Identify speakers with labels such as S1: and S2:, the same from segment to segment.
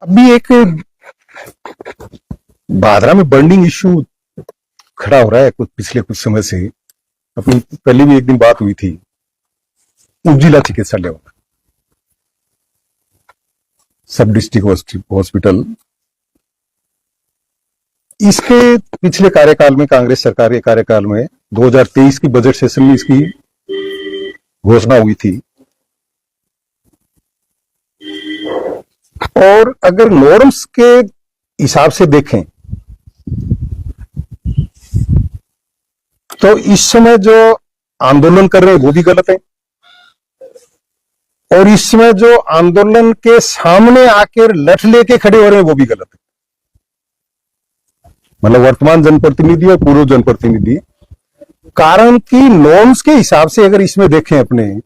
S1: अभी एक भादरा में बर्निंग इश्यू खड़ा हो रहा है पिछले कुछ समय से। अपनी पहले भी एक दिन बात हुई थी उपजिला चिकित्सालय वाला, सब डिस्ट्रिक्ट हॉस्पिटल। इसके पिछले कार्यकाल में, कांग्रेस सरकार के कार्यकाल में 2023 की बजट सेशन में इसकी घोषणा हुई थी। और अगर नॉर्म्स के हिसाब से देखें तो इस समय जो आंदोलन कर रहे हैं वो भी गलत है, और इस समय जो आंदोलन के सामने आकर लठ लेके खड़े हो रहे हैं वो भी गलत है। मतलब वर्तमान जनप्रतिनिधि और पूर्व जनप्रतिनिधि, कारण कि नॉर्म्स के हिसाब से अगर इसमें देखें अपने,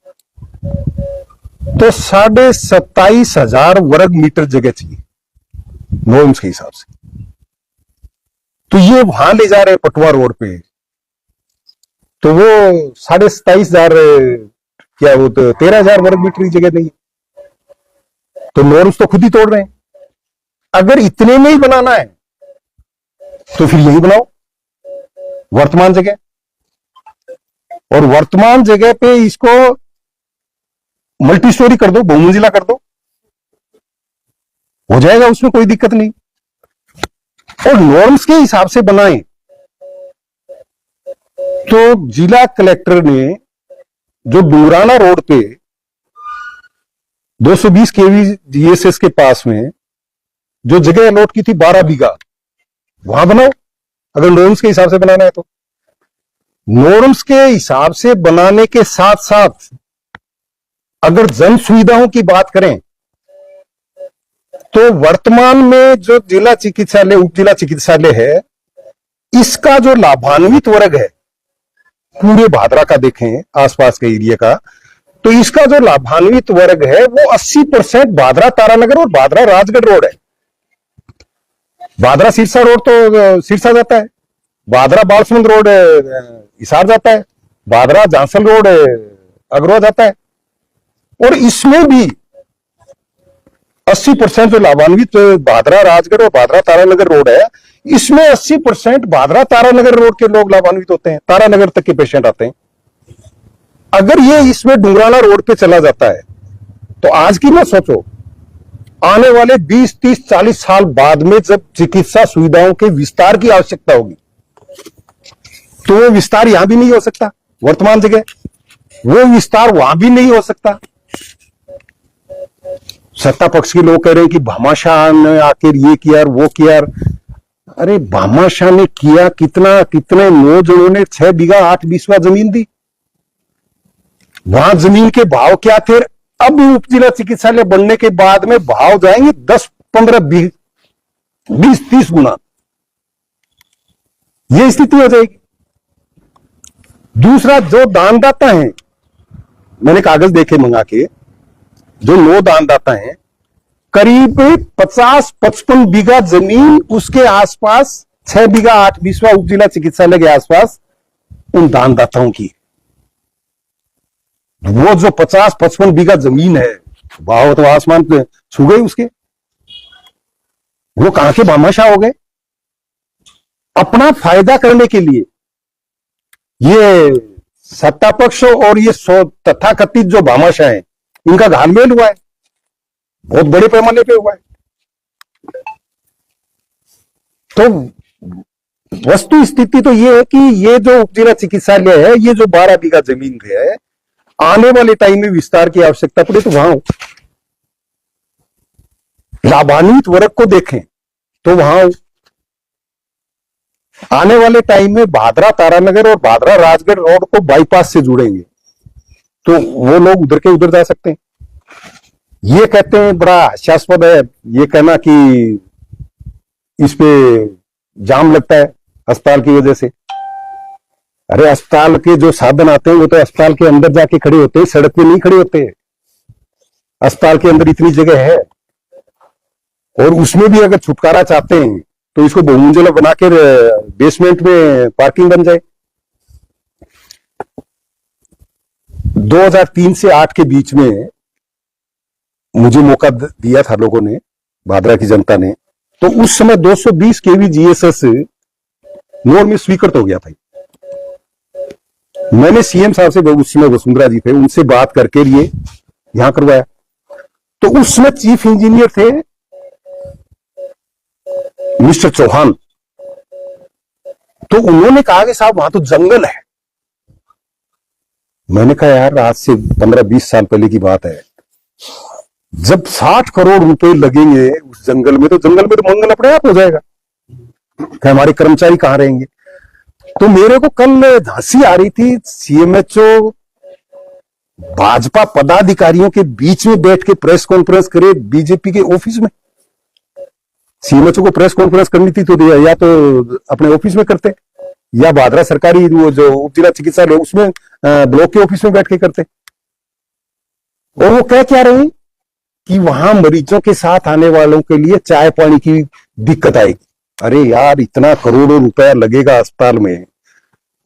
S1: तो 27,500 वर्ग मीटर जगह चाहिए नॉर्म्स के हिसाब से। तो ये वहां ले जा रहे हैं पटवा रोड पे, तो वो 27,500 क्या, वो तो 13,000 वर्ग मीटर की जगह नहीं है। तो नॉर्म्स तो खुद ही तोड़ रहे हैं। अगर इतने में ही बनाना है तो फिर यही बनाओ वर्तमान जगह, और वर्तमान जगह पे इसको मल्टी स्टोरी कर दो, बहुमंजिला कर दो, हो जाएगा, उसमें कोई दिक्कत नहीं। और नॉर्म्स के हिसाब से बनाएं तो जिला कलेक्टर ने जो डुंगराना रोड पे 220 केवी जीएसएस के पास में जो जगह अलॉट की थी 12 बीघा, वहां बनाओ अगर नॉर्म्स के हिसाब से बनाना है तो। नॉर्म्स के हिसाब से बनाने के साथ साथ अगर जन सुविधाओं की बात करें तो वर्तमान में जो जिला चिकित्सालय, उप जिला चिकित्सालय है, इसका जो लाभान्वित वर्ग है पूरे भादरा का देखें, आसपास के एरिया का, तो इसका जो लाभान्वित वर्ग है वो 80% भादरा तारानगर और भादरा राजगढ़ रोड है। भादरा सिरसा रोड तो सिरसा जाता है, भादरा बालसमुंद रोड हिसार जाता है, भादरा झांसल रोड अगरवा जाता है। और इसमें भी 80% जो लाभान्वित भादरा राजगढ़ और भादरा तारानगर रोड है, इसमें 80% भादरा तारानगर रोड के लोग लाभान्वित होते हैं, तारानगर तक के पेशेंट आते हैं। अगर ये इसमें डुंगराना रोड पे चला जाता है तो आज की मत सोचो, आने वाले 20, 30, 40 साल बाद में जब चिकित्सा सुविधाओं के विस्तार की आवश्यकता होगी तो वो विस्तार यहां भी नहीं हो सकता, वर्तमान जगह वो विस्तार वहां भी नहीं हो सकता। सत्ता पक्ष के लोग कह रहे हैं कि भामाशाह ने आकर ये किया वो किया। अरे भामाशाह ने किया कितना, कितने नौजवानों ने 6 बीघा 8 बीसवा जमीन दी, वहां जमीन के भाव क्या थे। अब उप जिला चिकित्सालय बनने के बाद में भाव जाएंगे 10, 15, 20, 30 गुना, यह स्थिति हो जाएगी। दूसरा, जो दानदाता है, मैंने कागज देखे मंगा के, जो 9 दानदाता हैं, करीब 50-55 बीघा जमीन उसके आसपास, 6 बीघा 8 बीसवा उप जिला चिकित्सालय के आसपास उन दानदाताओं की। वो जो 50-55 बीघा जमीन है, भाव तो आसमान पे छू गए उसके, वो कहां के भामाशाह हो गए। अपना फायदा करने के लिए ये सत्ता पक्ष और ये तथाकथित जो भामाशाह है, इनका घालमेल हुआ है, बहुत बड़े पैमाने पे हुआ है। तो वस्तु स्थिति तो ये है कि ये जो उप जिला चिकित्सालय है, ये जो 12 बीघा जमीन है, आने वाले टाइम में विस्तार की आवश्यकता पड़े तो वहां लाभान्वित वर्ग को देखें तो वहां आने वाले टाइम में भादरा तारानगर और भादरा राजगढ़ रोड को बाईपास से जुड़ेंगे तो वो लोग उधर के उधर जा सकते हैं। ये कहते हैं, बड़ा हास्यास्पद है ये कहना कि इस पे जाम लगता है अस्पताल की वजह से। अरे अस्पताल के जो साधन आते हैं वो तो अस्पताल के अंदर जाके खड़े होते हैं, सड़क पे नहीं खड़े होते। अस्पताल के अंदर इतनी जगह है, और उसमें भी अगर छुटकारा चाहते हैं तो इसको बहुमंजिला बनाकर बेसमेंट में पार्किंग बन जाए। 2003 से 8 के बीच में मुझे मौका दिया था लोगों ने, भादरा की जनता ने, तो उस समय 220 केवी जीएसएस नोर में स्वीकृत हो गया था। मैंने सीएम साहब से, उस समय वसुंधरा जी थे, उनसे बात करके लिए यहां करवाया। तो उस समय चीफ इंजीनियर थे मिस्टर चौहान। तो उन्होंने कहा कि साहब वहां तो जंगल है। मैंने कहा यार, आज से 15-20 साल पहले की बात है, जब 60 करोड़ रुपए लगेंगे उस जंगल में, तो जंगल में तो मंगल अपने आप हो जाएगा, कि हमारे कर्मचारी कहां रहेंगे। तो मेरे को कल हंसी आ रही थी, सीएमएचओ भाजपा पदाधिकारियों के बीच में बैठ के प्रेस कॉन्फ्रेंस करे बीजेपी के ऑफिस में। सीएमएचओ को प्रेस कॉन्फ्रेंस करनी थी तो या तो अपने ऑफिस में करते, या भादरा सरकारी वो जो उप जिला चिकित्सालय उसमें ब्लॉक के ऑफिस में बैठ के करते। और वो कह क्या रहे कि वहां मरीजों के साथ आने वालों के लिए चाय पानी की दिक्कत आएगी। अरे यार, इतना करोड़ों रुपया लगेगा अस्पताल में,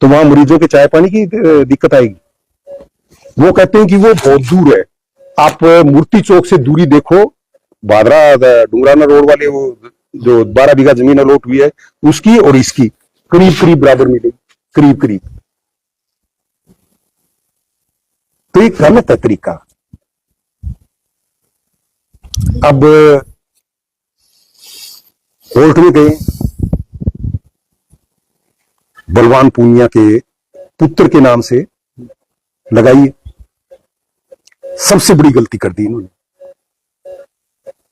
S1: तो वहां मरीजों के चाय पानी की दिक्कत आएगी। वो कहते हैं कि वो बहुत दूर है। आप मूर्ति चौक से दूरी देखो, भादरा डुंगराना रोड वाले वो जो 12 बीघा जमीन अलॉट हुई है उसकी और इसकी करीब करीब बराबर मिलेगी, करीब करीब। तो ये गलत है तरीका। अब कोर्ट में गए, बलवान पूनिया के पुत्र के नाम से लगाइए। सबसे बड़ी गलती कर दी इन्होंने।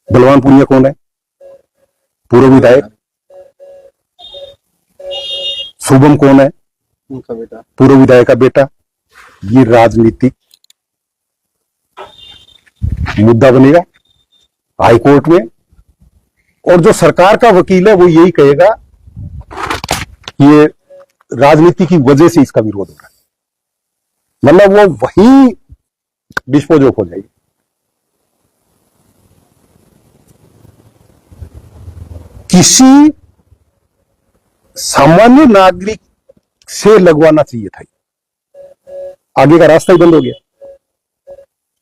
S1: बलवान पूनिया कौन है? पूर्व विधायक। शुभम कौन है? उनका बेटा, पूर्व विधायक का बेटा। ये राजनीतिक मुद्दा बनेगा हाई कोर्ट में, और जो सरकार का वकील है वो यही कहेगा कि ये राजनीति की वजह से इसका विरोध हो रहा है, मतलब वो वहीं डिस्पोज ऑफ हो जाएगी। किसी सामान्य नागरिक से लगवाना चाहिए था, आगे का रास्ता ही बंद हो गया।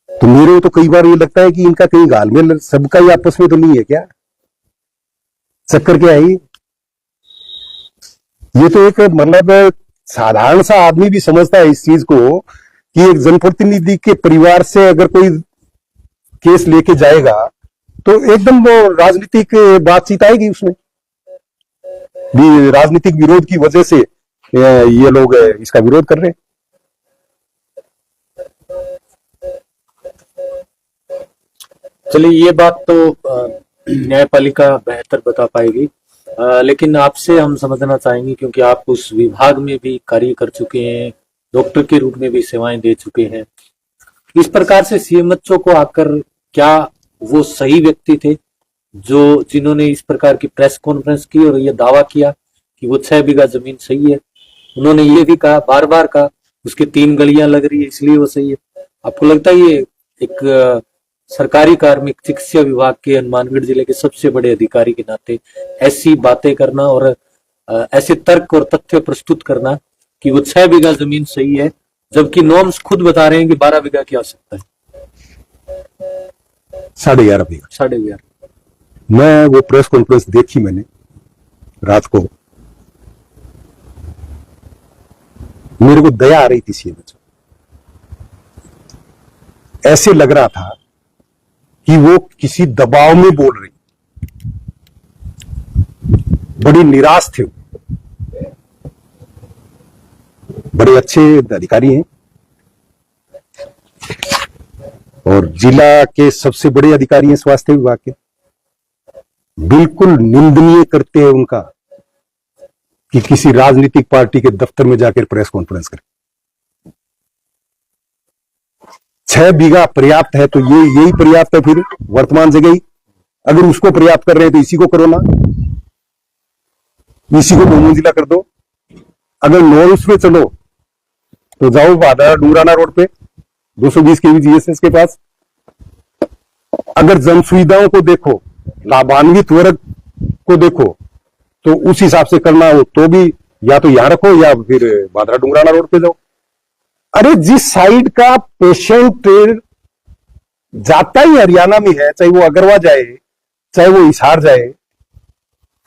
S1: तो मेरे तो कई बार ये लगता है कि इनका कहीं घालमेल सबका ही आपस में तो नहीं है क्या? चक्कर क्या है ये तो एक मतलब साधारण सा आदमी भी समझता है इस चीज को कि एक जनप्रतिनिधि के परिवार से अगर कोई केस लेके जाएगा तो एकदम वो राजनीतिक बातचीत आएगी उसमें भी। राजनीतिक विरोध की वजह से ये लोग इसका विरोध कर रहे हैं।
S2: चलिए, ये बात तो न्यायपालिका बेहतर बता पाएगी, लेकिन आपसे हम समझना चाहेंगे क्योंकि आप उस विभाग में भी कार्य कर चुके हैं, डॉक्टर के रूप में भी सेवाएं दे चुके हैं। इस प्रकार से सीएमएचओ को आकर क्या वो सही व्यक्ति थे जो जिन्होंने इस प्रकार की प्रेस कॉन्फ्रेंस की और ये दावा किया कि वो 6 बीघा जमीन सही है? उन्होंने ये भी कहा, बार बार कहा, उसकी 3 गलियां लग रही है इसलिए वो सही है। आपको लगता है ये एक सरकारी कार्मिक चिकित्सा विभाग के हनुमानगढ़ जिले के सबसे बड़े अधिकारी के नाते ऐसी बातें करना और ऐसे तर्क और तथ्य प्रस्तुत करना कि वो 6 बीघा जमीन सही है, जबकि नॉर्म्स खुद बता रहे हैं कि 12 बीघा की आवश्यकता है?
S1: 11.5 बीघा।
S2: 11.5।
S1: मैं वो प्रेस कॉन्फ्रेंस देखी मैंने रात को, मेरे को दया आ रही थी सीएमएचओ। ऐसे लग रहा था कि वो किसी दबाव में बोल रही, बड़ी निराश थे। बड़े अच्छे अधिकारी हैं और जिला के सबसे बड़े अधिकारी हैं स्वास्थ्य विभाग के। बिल्कुल निंदनीय करते हैं उनका कि किसी राजनीतिक पार्टी के दफ्तर में जाकर प्रेस कॉन्फ्रेंस करें। 6 बीघा पर्याप्त है तो यही पर्याप्त है। फिर वर्तमान जगह ही अगर उसको पर्याप्त कर रहे हैं तो इसी को करो ना, इसी को बहुमंजिला कर दो। अगर नॉर्म्स पे चलो तो जाओ भादरा डुंगराना रोड पे 220 केवी जीएसएस के पास। अगर जन सुविधाओं को देखो, लाभान्वित वर्ग को देखो, तो उस हिसाब से करना हो तो भी या तो यहां रखो या फिर भादरा डुंगराना रोड पे जाओ। अरे जिस साइड का पेशेंट जाता ही हरियाणा में है, चाहे वो अगरवा जाए चाहे वो हिसार जाए,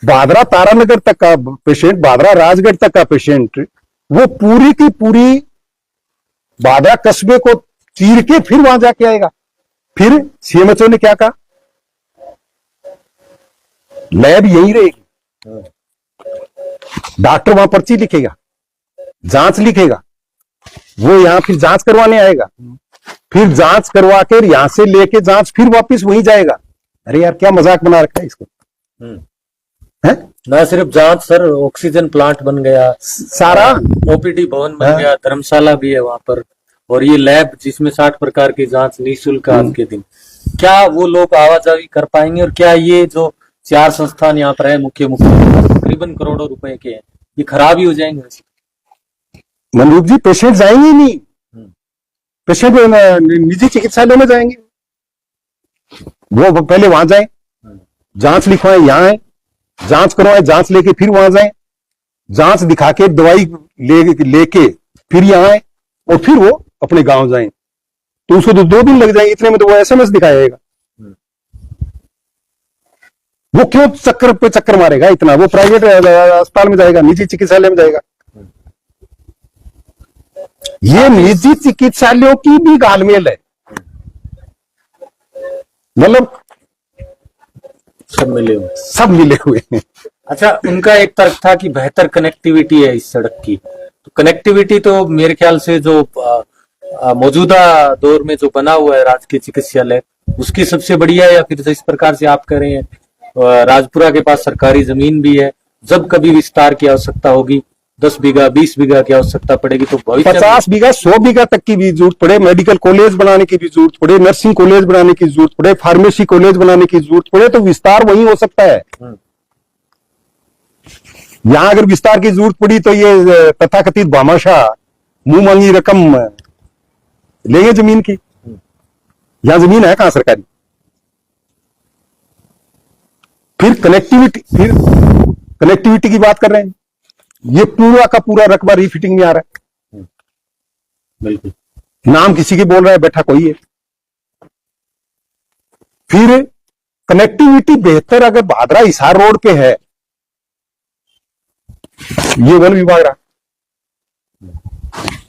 S1: भादरा तारानगर तक का पेशेंट, भादरा राजगढ़ तक का पेशेंट, वो पूरी की पूरी भादरा कस्बे को चीर के फिर वहां जाके आएगा। फिर सीएमएचओ ने क्या कहा, लैब यही रहेगी, डॉक्टर वहां पर्ची लिखेगा, जांच लिखेगा, वो यहां फिर जांच करवाने आएगा, फिर जांच करवा कर यहां से लेके जांच फिर वापस वहीं जाएगा। अरे यार क्या मजाक बना रखा है इसको, है?
S2: ना सिर्फ जांच सर, ऑक्सीजन प्लांट बन गया,
S1: सारा
S2: ओपीडी भवन बन गया, धर्मशाला भी है वहां पर, और ये लैब जिसमें 60 प्रकार की जांच निःशुल्क आज के दिन। क्या वो लोग आवाजाही कर पाएंगे? और क्या ये जो 4 संस्थान यहाँ पर है मुख्य तकरीबन करोड़ों रुपए के हैं, ये खराब ही हो जाएंगे?
S1: मनरूप जी, पेशेंट जाएंगे ही नहीं, पेशेंट निजी चिकित्सालय में जाएंगे। वो पहले वहां जाए, जांच लिखवाए, यहाँ आए, जांच करवाए, जांच लेके फिर वहां जाए, जांच दिखा के दवाई लेके फिर यहाँ आए, और फिर वो अपने गांव जाएं, तो उसको तो 2 दिन लग जाएंगे। इतने में तो वो एसएमएस दिखाएगा। वो क्यों चक्कर पे चक्कर मारेगा इतना? वो प्राइवेट अस्पताल में जाएगा, निजी चिकित्सालय में जाएगा। ये निजी चिकित्सालयों की भी घालमेल है, मतलब सब मिले हुए हैं।
S2: अच्छा, उनका एक तर्क था कि बेहतर कनेक्टिविटी है इस सड़क की, तो कनेक्टिविटी तो मेरे ख्याल से जो मौजूदा दौर में जो बना हुआ है राजकीय चिकित्सालय, उसकी सबसे बढ़िया है, या फिर जिस प्रकार से आप कह रहे हैं राजपुरा के पास सरकारी जमीन भी है, जब कभी विस्तार की आवश्यकता होगी 10 बीघा 20 बीघा की आवश्यकता पड़ेगी तो
S1: 50 बीघा 100 बीघा तक की भी जरूरत पड़े, मेडिकल कॉलेज बनाने की भी जरूरत पड़े, नर्सिंग कॉलेज बनाने की जरूरत पड़े, फार्मेसी कॉलेज बनाने की जरूरत पड़े, तो विस्तार वहीं हो सकता है। यहां अगर विस्तार की जरूरत पड़ी तो ये तथाकथित भामाशाह मुंह मांगी रकम लेंगे जमीन की। यहां जमीन है कहां सरकारी? फिर कनेक्टिविटी की बात कर रहे हैं, ये पूरा का पूरा रकबा रीफिटिंग में आ रहा है।
S2: बिल्कुल,
S1: नाम किसी के बोल रहा है, बैठा कोई है। फिर कनेक्टिविटी बेहतर अगर भादरा हिसार रोड पे है, ये वन विभाग रहा,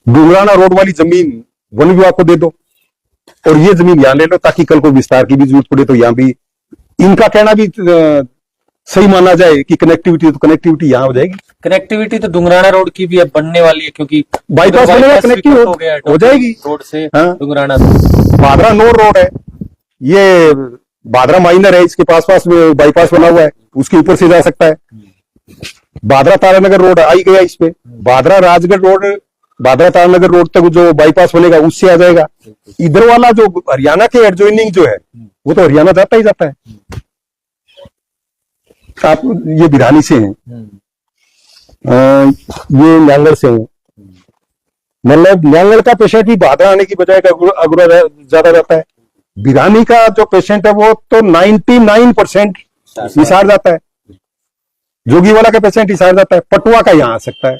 S1: डुंगराना रोड वाली जमीन वन विभाग को दे दो, और ये जमीन यहां ले लो, ताकि कल को विस्तार की भी जरूरत पड़े तो यहां भी। इनका कहना भी सही माना जाए कि कनेक्टिविटी, तो कनेक्टिविटी यहां हो जाएगी।
S2: कनेक्टिविटी तो डुंगराना रोड की भी अब बनने वाली है, क्योंकि
S1: बाईपास बनेगा, कनेक्टिव हो जाएगी
S2: रोड से।
S1: हाँ?
S2: डुंगराना
S1: भादरा नोर रोड है, ये भादरा माइनर है, इसके पास में बाईपास बना हुआ है, उसके ऊपर से जा सकता है। भादरा तारानगर रोड आई गया इस पे, भादरा राजगढ़ रोड, भादरा तारानगर रोड तक जो बाईपास बनेगा उससे आ जाएगा। इधर वाला जो हरियाणा के एडजॉइनिंग जो है, वो तो हरियाणा जाता ही जाता है। आप ये बिरानी से हैं, ये न्यांगड़ से हैं, मतलब न्यांगड़ का पेशेंट भी भादरा आने की बजाय अगुरा ज्यादा जाता है। बिरानी का जो पेशेंट है वो तो 99% हिसार जाता है। जोगी वाला का पेशेंट हिसार जाता है, पटुआ का यहाँ आ सकता है,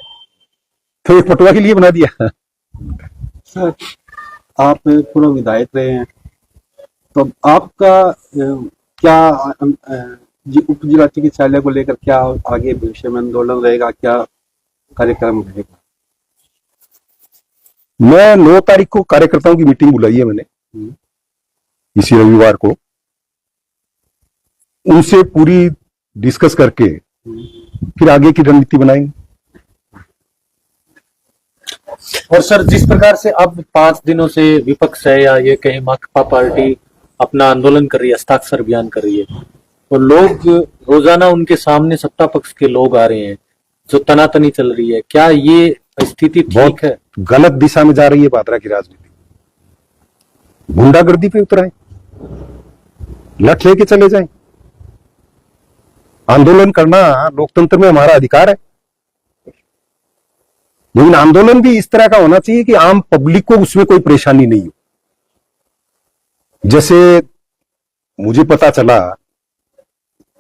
S1: तो एक पटुआ के लिए बना दिया।
S3: सर, आप पूर्व विधायक रहे हैं, तो आपका क्या उप जिला चिकित्सालय को लेकर क्या आगे भविष्य में आंदोलन रहेगा, क्या कार्यक्रम रहेगा?
S1: मैं 9 तारीख को कार्यकर्ताओं की मीटिंग बुलाई है मैंने, इसी रविवार को। उनसे पूरी डिस्कस करके फिर आगे की रणनीति बनाएंगे।
S2: और सर, जिस प्रकार से अब 5 दिनों से विपक्ष है, या ये कहीं माकपा पार्टी अपना आंदोलन कर रही है, हस्ताक्षर अभियान कर रही है, और लोग रोजाना उनके सामने सत्ता पक्ष के लोग आ रहे हैं, जो तनातनी चल रही है, क्या ये स्थिति ठीक है?
S1: गलत दिशा में जा रही है भादरा की राजनीति। गुंडागर्दी पे उतराए, लठ लेके चले जाएं। आंदोलन करना लोकतंत्र में हमारा अधिकार है, लेकिन आंदोलन भी इस तरह का होना चाहिए कि आम पब्लिक को उसमें कोई परेशानी नहीं हो। जैसे मुझे पता चला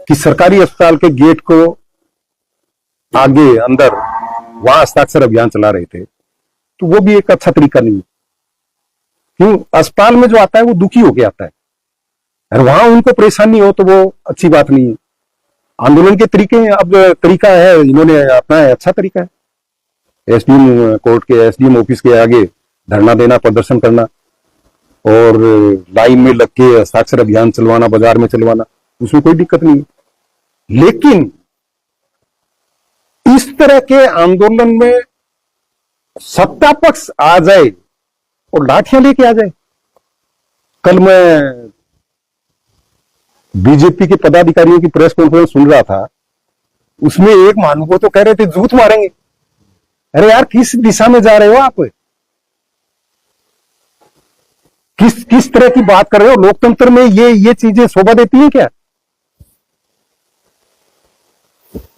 S1: कि सरकारी अस्पताल के गेट को आगे अंदर वहां हस्ताक्षर अभियान चला रहे थे, तो वो भी एक अच्छा तरीका नहीं है। क्यों? अस्पताल में जो आता है वो दुखी होके आता है, और वहां उनको परेशानी हो तो वो अच्छी बात नहीं है। आंदोलन के तरीके अब तरीका है इन्होंने अपना है, अच्छा तरीका है। एसडीएम कोर्ट के एसडीएम ऑफिस के आगे धरना देना, प्रदर्शन करना और लाइन में लग के हस्ताक्षर अभियान चलवाना, बाजार में चलवाना, उसमें कोई दिक्कत नहीं है। लेकिन इस तरह के आंदोलन में सत्ता पक्ष आ जाए और लाठियां लेके आ जाए। कल मैं बीजेपी के पदाधिकारियों की प्रेस कॉन्फ्रेंस सुन रहा था, उसमें एक महानुभाव तो कह रहे थे जूत मारेंगे। अरे यार, किस दिशा में जा रहे हो आप? किस तरह की बात कर रहे हो? लोकतंत्र में ये चीजें शोभा देती हैं क्या?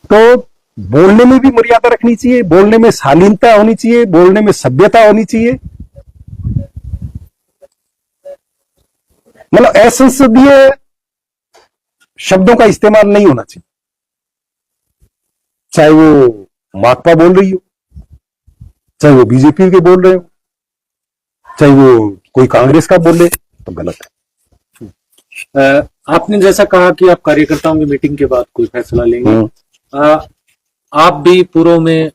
S1: तो बोलने में भी मर्यादा रखनी चाहिए, बोलने में शालीनता होनी चाहिए, बोलने में सभ्यता होनी चाहिए। मतलब असंसदीय शब्दों का इस्तेमाल नहीं होना चाहिए, चाहे वो माकपा बोल रही हो, चाहे वो बीजेपी के बोल रहे हो, चाहे वो कोई कांग्रेस का बोले, तो गलत है।
S2: आपने जैसा कहा कि आप कार्यकर्ताओं की मीटिंग के बाद कोई फैसला लेंगे। आप भी पूर्व में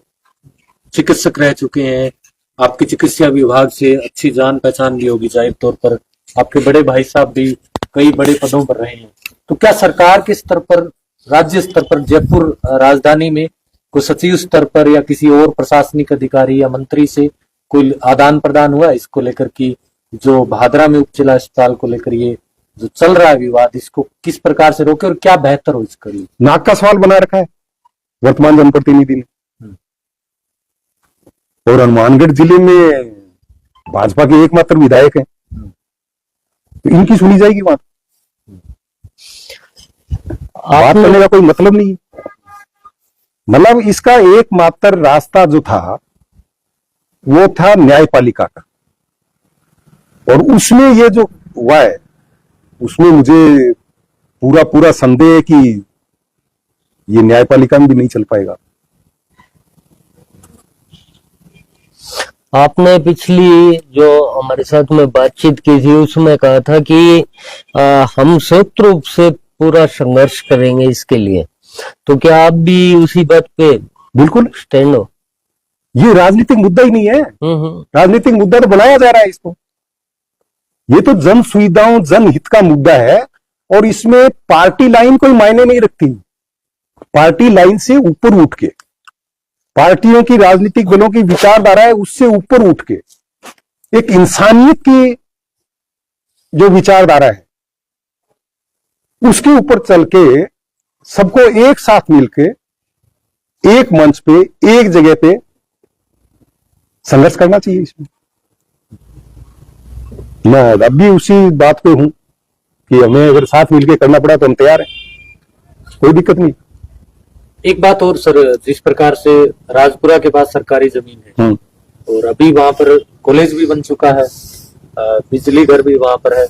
S2: चिकित्सक रह चुके हैं, आपकी चिकित्सा विभाग से अच्छी जान पहचान भी होगी जाहिर तौर पर। आपके बड़े भाई साहब भी कई बड़े पदों पर रहे हैं, तो क्या सरकार के स्तर पर, राज्य स्तर पर, जयपुर राजधानी में कोई सचिव स्तर पर या किसी और प्रशासनिक अधिकारी या मंत्री से कोई आदान प्रदान हुआ इसको लेकर कि जो भादरा में उप जिला अस्पताल को लेकर ये जो चल रहा है विवाद, इसको किस प्रकार से रोके और क्या बेहतर हो इसके लिए?
S1: नाक का सवाल बना रखा है वर्तमान जनप्रतिनिधि ने। और हनुमानगढ़ जिले में भाजपा के एकमात्र विधायक हैं, तो इनकी सुनी जाएगी बात करने का कोई मतलब नहीं। मतलब इसका एकमात्र रास्ता जो था वो था न्यायपालिका का, और उसमें ये जो हुआ है उसमें मुझे पूरा संदेह है कि ये न्यायपालिका में भी नहीं चल पाएगा।
S4: आपने पिछली जो हमारे साथ में बातचीत की थी उसमें कहा था कि हम संयुक्त रूप से पूरा संघर्ष करेंगे इसके लिए, तो क्या आप भी उसी बात पे
S1: बिल्कुल
S4: स्टैंड हो?
S1: ये राजनीतिक मुद्दा ही नहीं है। राजनीतिक मुद्दा तो बनाया जा रहा है इसको। ये तो जन सुविधाओं, जनहित का मुद्दा है, और इसमें पार्टी लाइन कोई मायने नहीं रखती। पार्टी लाइन से ऊपर उठ के, पार्टियों की, राजनीतिक दलों की विचारधारा है उससे ऊपर उठ के एक इंसानियत की जो विचारधारा है उसके ऊपर चल के सबको एक साथ मिलके एक मंच पे, एक जगह पे संघर्ष करना चाहिए। इसमें मैं अब भी उसी बात पे हूं कि हमें अगर साथ मिलके करना पड़ा तो हम तैयार हैं, कोई दिक्कत नहीं।
S2: एक बात और सर, जिस प्रकार से राजपुरा के पास सरकारी जमीन है और अभी वहां पर कॉलेज भी बन चुका है, बिजली घर भी वहां पर है,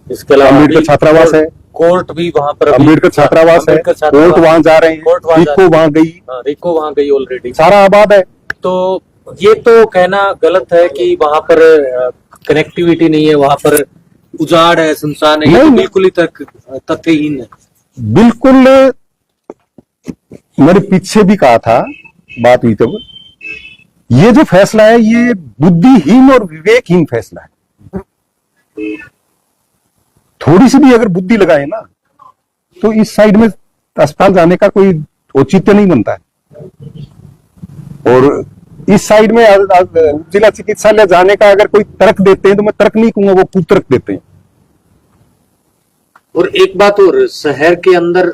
S2: इसके अलावा
S1: अम्बेडकर छात्रावास है,
S2: कोर्ट भी वहां पर,
S1: अम्बेडकर छात्रावास है, कोर्ट वहां जा रहे हैं, रिको वहां गई,
S2: रिको वहां गई ऑलरेडी,
S1: सारा आबाद है।
S2: तो ये तो कहना गलत है कि वहां पर कनेक्टिविटी नहीं है, वहां पर उजाड़ है, सुनसान है, ये तो बिल्कुल ही तथ्यहीन है।
S1: बिल्कुल, मैंने पीछे भी कहा था, बात हुई तब, ये जो फैसला है ये बुद्धिहीन और विवेकहीन फैसला है। थोड़ी सी भी अगर बुद्धि लगाए ना तो इस साइड में अस्पताल जाने का कोई औचित्य नहीं बनता है, और इस साइड में जिला चिकित्सालय जाने का अगर कोई तर्क देते हैं तो मैं तर्क नहीं कहूंगा, वो कुतर्क देते हैं।
S2: और एक बात और, शहर के अंदर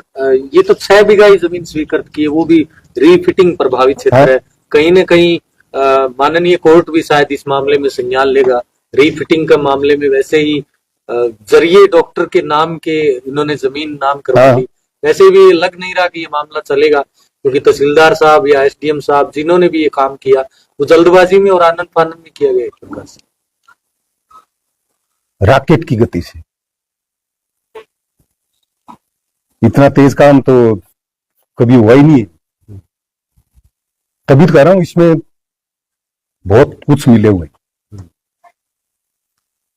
S2: ये तो 6 बीघा ही जमीन स्वीकृत की है, वो भी रीफिटिंग प्रभावित क्षेत्र है। कहीं न कहीं माननीय कोर्ट भी शायद इस मामले में संज्ञान लेगा। रीफिटिंग का मामले में वैसे ही जरिए डॉक्टर के नाम के इन्होंने जमीन नाम करवा दी, वैसे भी लग नहीं रहा कि ये मामला चलेगा, क्योंकि तहसीलदार साहब या एसडीएम साहब जिन्होंने भी ये काम किया वो जल्दबाजी में और आनंद फानंद में किया गया एक प्रकार से,
S1: रॉकेट की गति से। इतना तेज काम तो कभी हुआ ही नहीं है। तभी तो कह रहा हूं इसमें बहुत कुछ मिले हुए।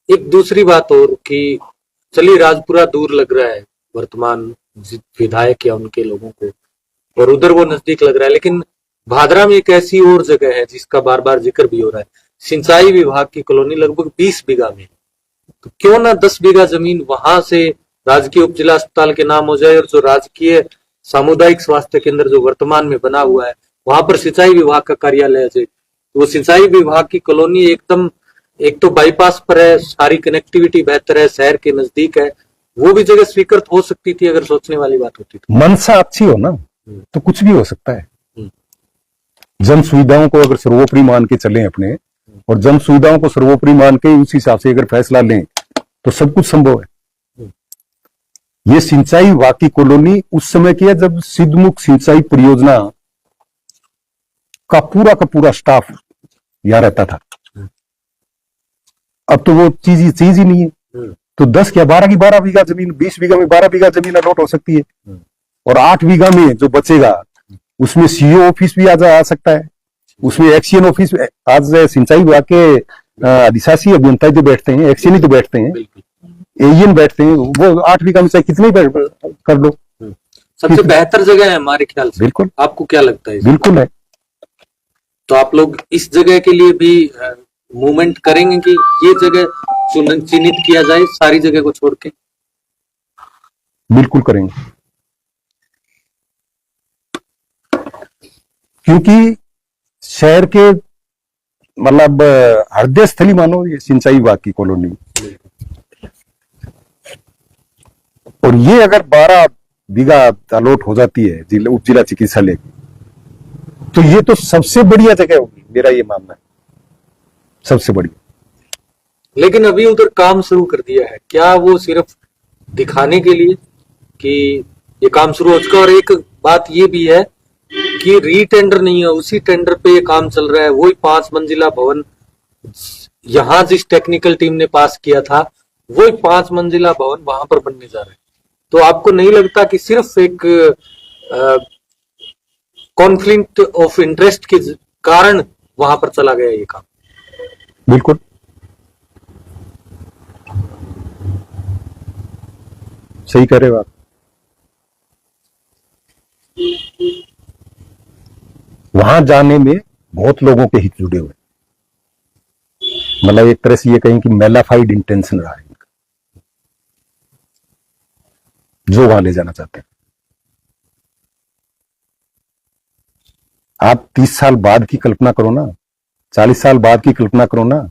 S2: एक दूसरी बात और कि चलिए, राजपुरा दूर लग रहा है वर्तमान विधायक या उनके लोगों को, और उधर वो नजदीक लग रहा है, लेकिन भादरा में एक ऐसी और जगह है जिसका बार बार जिक्र भी हो रहा है, सिंचाई विभाग की कॉलोनी लगभग 20 बीघा में। तो क्यों ना 10 बीघा जमीन वहां से राजकीय उप जिला अस्पताल के नाम हो जाए, और जो राजकीय सामुदायिक स्वास्थ्य केंद्र जो वर्तमान में बना हुआ है वहां पर सिंचाई विभाग का कार्यालय है। तो वो सिंचाई विभाग की कॉलोनी एकदम, एक तो बाईपास पर है, सारी कनेक्टिविटी बेहतर है, शहर के नजदीक है, वो भी जगह स्वीकृत हो सकती थी अगर सोचने वाली बात होती तो।
S1: मनसा अच्छी हो ना तो कुछ भी हो सकता है। जन सुविधाओं को अगर सर्वोपरि मान के चलें अपने, और जन सुविधाओं को सर्वोपरि मान के उस हिसाब से अगर फैसला लें तो सब कुछ संभव है। ये सिंचाई विभाग की कॉलोनी उस समय की है जब सिद्धमुख सिंचाई परियोजना का पूरा स्टाफ यहां रहता था। अब तो वो चीज ही नहीं है। तो 10 या 12 की 12 बीघा जमीन, 20 बीघा में 12 बीघा जमीन अलॉट हो सकती है, और 8 बीघा में जो बचेगा उसमें सीओ ऑफिस भी आ सकता है, उसमें एक्सीएन ऑफिस। आज सिंचाई विभाग के अधिशासी अभियंता जो बैठते हैं, एक्सीएन ही तो बैठते हैं, एईएन बैठते हैं, वो 8 बीघा में चाहे कितने कर लो।
S2: सबसे बेहतर जगह है हमारे ख्याल से।
S1: बिल्कुल।
S2: आपको क्या लगता है?
S1: बिल्कुल है।
S2: तो आप लोग इस जगह के लिए भी मूवमेंट करेंगे कि ये जगह चिन्हित किया जाए सारी जगह को छोड़ के?
S1: बिल्कुल करेंगे, क्योंकि शहर के मतलब हृदय स्थली मानो ये सिंचाई विभाग की कॉलोनी, और ये अगर 12 बीघा अलॉट हो जाती है उप जिला चिकित्सालय की, तो ये तो सबसे बढ़िया जगह होगी, मेरा ये मानना है, सबसे बढ़िया।
S2: लेकिन अभी उधर काम शुरू कर दिया है, क्या वो सिर्फ दिखाने के लिए कि ये काम शुरू हो चुका? और एक बात ये भी है कि रीटेंडर नहीं है, उसी टेंडर पे ये काम चल रहा है, वही 5 मंजिला भवन यहां जिस टेक्निकल टीम ने पास किया था वही 5 मंजिला भवन वहां पर बनने जा रहा है। तो आपको नहीं लगता कि सिर्फ एक कॉन्फ्लिक्ट ऑफ इंटरेस्ट के कारण वहां पर चला गया ये काम?
S1: बिल्कुल। सही कह रहे हो आप। वहां जाने में बहुत लोगों के हित जुड़े हुए, मतलब एक तरह से ये कहें कि मेलाफाइड इंटेंशन रहा है इनका, जो वहां ले जाना चाहते हैं। आप 30 साल बाद की कल्पना करो ना, 40 साल बाद की कल्पना करो ना,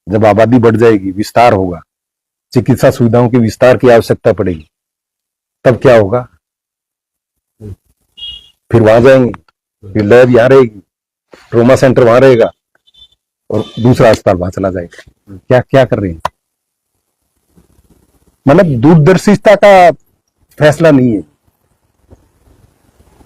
S1: जब आबादी बढ़ जाएगी, विस्तार होगा, चिकित्सा सुविधाओं के विस्तार की आवश्यकता पड़ेगी, तब क्या होगा? फिर वहां जाएंगे, फिर लैब यहां रहेगी, ट्रोमा सेंटर वहां रहेगा, और दूसरा अस्पताल वहां चला जाएगा। क्या क्या कर रहे हैं? मतलब दूरदर्शिता का फैसला नहीं है।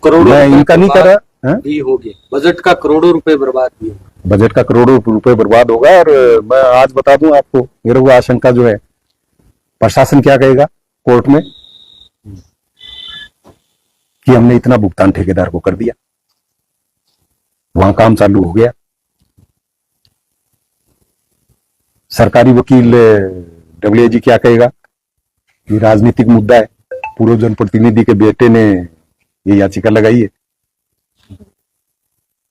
S2: करोड़ों
S1: मैं इनका नहीं कर रहा
S2: भी हो गए, बजट का करोड़ों रुपए बर्बाद भी होगा।
S1: बजट का करोड़ों रुपए बर्बाद होगा। और मैं आज बता दूं आपको, मेरे को आशंका जो है, प्रशासन क्या कहेगा कोर्ट में कि हमने इतना भुगतान ठेकेदार को कर दिया, वहां काम चालू हो गया। सरकारी वकील डब्ल्यूएजी क्या कहेगा कि राजनीतिक मुद्दा है, पूर्व जनप्रतिनिधि के बेटे ने ये याचिका लगाई है।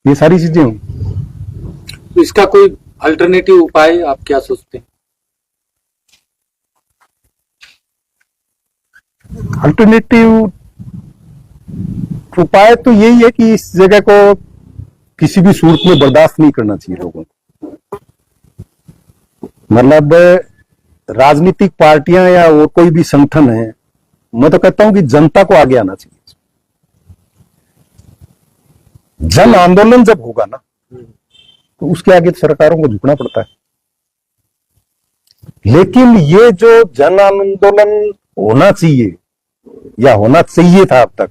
S1: ये सारी चीजें होंगी।
S2: तो इसका कोई अल्टरनेटिव उपाय आप क्या सोचते हैं?
S1: अल्टरनेटिव उपाय तो यही है कि इस जगह को किसी भी सूरत में बर्दाश्त नहीं करना चाहिए लोगों को। मतलब राजनीतिक पार्टियां या और कोई भी संगठन है, मैं तो कहता हूं कि जनता को आगे आना चाहिए। जन आंदोलन जब होगा ना, तो उसके आगे सरकारों को झुकना पड़ता है। लेकिन ये जो जन आंदोलन होना चाहिए या होना चाहिए था अब तक,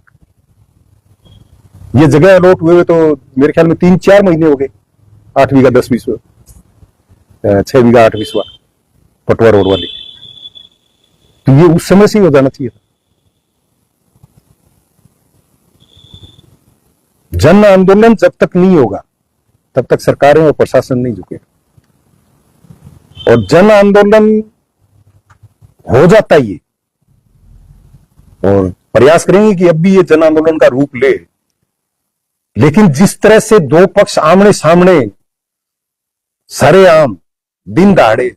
S1: ये जगह अलॉट हुए तो मेरे ख्याल में 3-4 महीने हो गए। 8 बीघा 10 बीसवा, 6 बीघा 8 बीसवा पटवा रोड वाली, तो ये उस समय से ही हो जाना चाहिए था। जन आंदोलन जब तक नहीं होगा तब तक सरकारें और प्रशासन नहीं झुकेगा। और जन आंदोलन हो जाता ही है। और प्रयास करेंगे कि अब भी ये जन आंदोलन का रूप ले। लेकिन जिस तरह से दो पक्ष आमने सामने सरेआम दिन दहाड़े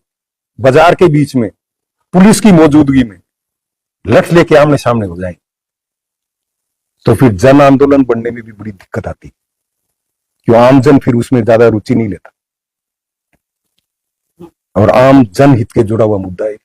S1: बाजार के बीच में पुलिस की मौजूदगी में लठ लेके आमने सामने हो जाए, तो फिर जन आंदोलन बनने में भी बड़ी दिक्कत आती, क्यों आमजन फिर उसमें ज्यादा रुचि नहीं लेता। और आम जनहित के जुड़ा हुआ मुद्दा है।